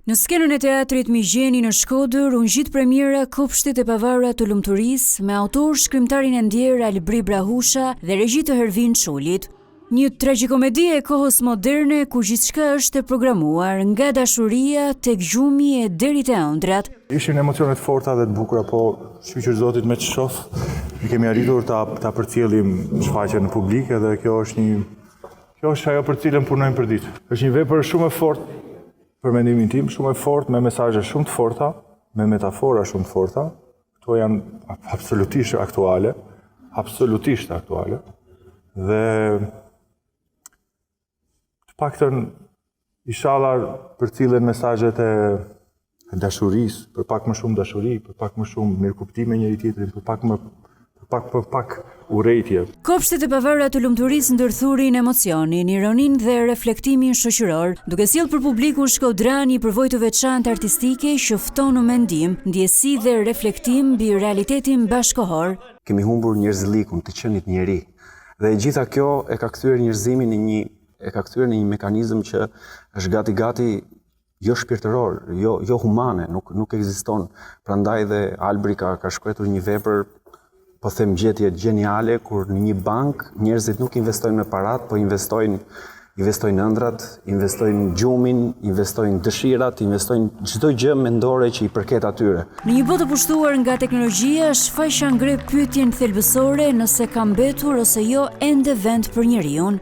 Në skenën e teatrit Migjeni në Shkodër, u ngjit premiera Kopshtet e pavara të lumturisë me autor shkrimtarin e ndjer Albri Brahusha dhe regji të Hervin Çulit. Një tragjikomedi e kohës moderne ku gjithçka është e programuar, nga dashuria tek gjumi e deri te ëndrat. Ishin emocione të forta dhe të bukura, po shpyqur Zotit me të shoh, ne kemi arritur ta përcjellim shfaqjen në publik dhe kjo është ajo për cilën punojmë për ditë. Është një vepër shumë e fortë për mendimin tim, shumë e fortë, me mesazhe shumë të forta, me metafora shumë të forta. Këto janë absolutisht aktuale. Dhe të paktën inshallah përcillen mesazhet e dashurisë, për pak më shumë dashuri, për pak më shumë mirëkuptime njëri tjetrin, për pak urrejtje. Kopshtet e pavara të lumturisë ndërthurin emocionin, ironin dhe reflektimin shoqëror, duke sjellë për publikun shkodran një përvojë të veçantë artistike që fton në mendim, ndjesi dhe reflektim mbi realitetin bashkëkohor. Kemi humbur njerëzlikun të qenit njeri. Dhe e gjitha kjo e ka kthyer njerëzimin në një mekanizëm që është gati jo shpirtëror, jo humane, nuk ekziston. Prandaj dhe Albri ka shkruar një vepër, po them gjetje geniale, kur në një bank njerëzit nuk investojnë me parat, po investojnë ëndrat, investojnë gjumin, investojnë dëshirat, investojnë çdo gjë mendore që i përket atyre. Në një botë pushtuar nga teknologjia, shfaqja ngre pyetjen thelbësore nëse ka mbetur ose jo ende vend për njeriu.